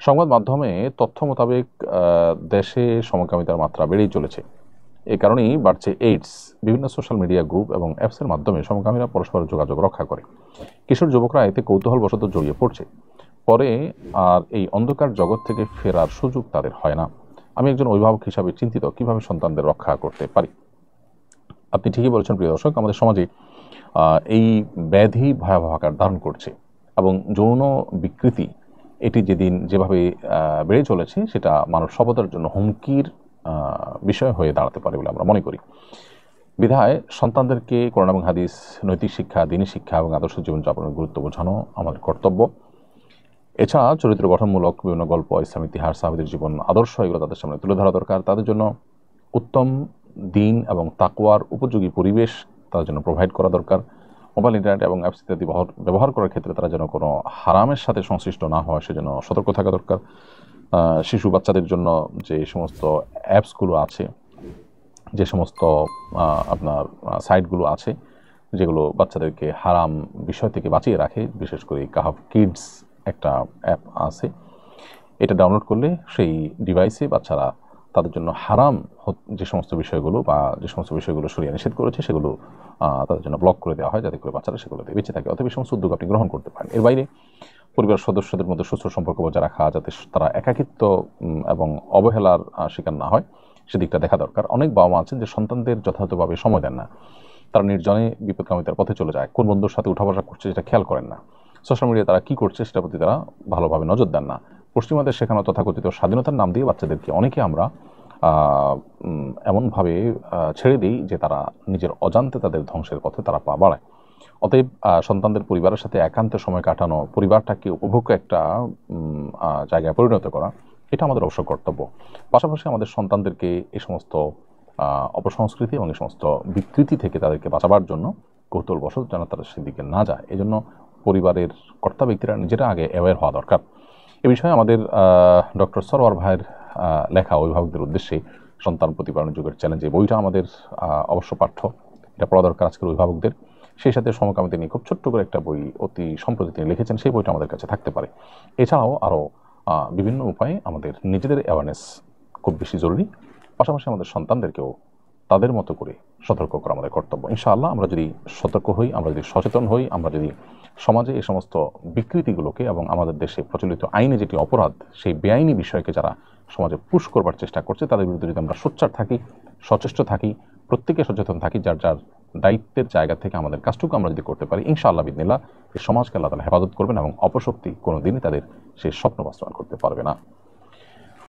সংবাদ মাধ্যমে তথ্য মোতাবেক দেশে সমকামিতার মাত্রা বেড়েই চলেছে। এই কারণেই বাড়ছে এইডস। বিভিন্ন সোশ্যাল মিডিয়া গ্রুপ এবং অ্যাপসের মাধ্যমে সমকামীরা পরস্পরের যোগাযোগ রক্ষা করে। কিশোর যুবকরা এতে কৌতূহলবশত জড়িয়ে পড়ছে। পরে আর এই অন্ধকার জগৎ থেকে ফেরার সুযোগ তাদের হয় না। আমি একজন অভিভাবক হিসাবে চিন্তিত কিভাবে সন্তানদের রক্ষা করতে পারি। আপনি ঠিকই বলেছেন প্রিয় দর্শক, আমাদের সমাজে এই ব্যাধি ভয়াবহ আকার ধারণ করছে এবং যৌন বিকৃতি এটি যেভাবে বেড়ে চলেছে সেটা মানব সভ্যতার জন্য হুমকির বিষয় হয়ে দাঁড়াতে পারে বলে আমরা মনে করি। বিধায় সন্তানদেরকে কোরআন এবং হাদিস, নৈতিক শিক্ষা, দ্বীনি শিক্ষা এবং আদর্শ জীবনযাপনের গুরুত্ব বোঝানো আমাদের কর্তব্য। এছাড়া চরিত্র গঠনমূলক বিভিন্ন গল্প, ইসলাম ইতিহাস, সাহাবীদের জীবন আদর্শ এগুলো তাদের সামনে তুলে ধরা দরকার। তাদের জন্য উত্তম দিন এবং তাকওয়ার উপযোগী পরিবেশ তাদের জন্য প্রোভাইড করা দরকার। মোবাইল, ইন্টারনেট এবং অ্যাপস ইত্যাদি ব্যবহার করার ক্ষেত্রে তারা যেন কোনো হারামের সাথে সংশ্লিষ্ট না হয় সেজন্য সতর্ক থাকা দরকার। শিশু বাচ্চাদের জন্য যে সমস্ত অ্যাপসগুলো আছে, যে সমস্ত আপনার সাইটগুলো আছে যেগুলো বাচ্চাদেরকে হারাম বিষয় থেকে বাঁচিয়ে রাখে, বিশেষ করে কাহাফ কিডস একটা অ্যাপ আছে, এটা ডাউনলোড করলে সেই ডিভাইসে বাচ্চারা তাদের জন্য হারাম যে সমস্ত বিষয়গুলো বা যে সমস্ত বিষয়গুলো শরিয়া নিষেধ করেছে সেগুলো তাদের জন্য ব্লক করে দেওয়া হয়, যাতে করে বাচ্চারা সেগুলোতে বেঁচে থাকে। অতএব এই সমস্ত উদ্যোগ আপনি গ্রহণ করতে পারেন। এর বাইরে পরিবার সদস্যদের মধ্যে সুস্থ সম্পর্ক বজায় রাখা, যাতে তারা একাকিত্ব এবং অবহেলার শিকার না হয় সেদিকটা দেখা দরকার। অনেক বাবা মা আছেন যে সন্তানদের যথাযথভাবে সময় দেন না, তারা নির্জনে বিপদগামিতার পথে চলে যায়, কোন বন্ধুর সাথে উঠা বসা করছে সেটা খেয়াল করেন না, সোশ্যাল মিডিয়া তারা কী করছে সেটার প্রতি তারা ভালোভাবে নজর দেন না। পশ্চিমাদের শেখানো তথাকথিত স্বাধীনতার নাম দিয়ে বাচ্চাদেরকে অনেকে আমরা এমনভাবে ছেড়ে দিই যে তারা নিজের অজান্তে তাদের ধ্বংসের পথে তারা পা বাড়ায়। অতএব সন্তানদের পরিবারের সাথে একান্ত সময় কাটানো, পরিবারটাকে উপভোগ্য একটা জায়গায় পরিণত করা, এটা আমাদের অবশ্য কর্তব্য। পাশাপাশি আমাদের সন্তানদেরকে এই সমস্ত অপসংস্কৃতি এবং এই সমস্ত বিকৃতি থেকে তাদেরকে বাঁচাবার জন্য কৌতূহলবশত যেন তারা সেদিকে না যায়, এজন্য পরিবারের কর্তা ব্যক্তিরা নিজেরা আগে অ্যাওয়্যার হওয়া দরকার। এ বিষয়ে আমাদের ডক্টর সরওয়ার ভাইয়ের লেখা অভিভাবকদের উদ্দেশ্যে সন্তান প্রতিপালন যুগের চ্যালেঞ্জ, এই বইটা আমাদের অবশ্য পাঠ্য, এটা পড়া দরকার আজকের অভিভাবকদের। সেই সাথে সমকামিতা নিয়ে খুব ছোট্ট করে একটা বই অতি সম্প্রতি তিনি লিখেছেন, সেই বইটা আমাদের কাছে থাকতে পারে। এছাড়াও আরও বিভিন্ন উপায়ে আমাদের নিজেদের অ্যাওয়ারনেস খুব বেশি জরুরি। পাশাপাশি আমাদের সন্তানদেরকেও তাদের মতো করে সতর্ক করা আমাদের কর্তব্য। ইনশাআল্লাহ আমরা যদি সতর্ক হই, আমরা যদি সচেতন হই, আমরা যদি সমাজে এই সমস্ত বিকৃতিগুলোকে এবং আমাদের দেশে প্রচলিত আইনে যেটি অপরাধ সেই বেআইনি বিষয়কে যারা সমাজে পুশ করবার চেষ্টা করছে তাদের বিরুদ্ধে যদি আমরা সোচ্চার থাকি, সচেষ্ট থাকি, প্রত্যেকে সচেতন থাকি, যার যার দায়িত্বের জায়গা থেকে আমাদের কাজটুকু আমরা যদি করতে পারি, ইনশাআল্লাহ বিদিনিল্লাহ এই সমাজকে আল্লাহ তাআলা হেফাজত করবেন এবং অপশক্তি কোনো দিনই তাদের সেই স্বপ্ন বাস্তবায়ন করতে পারবে না।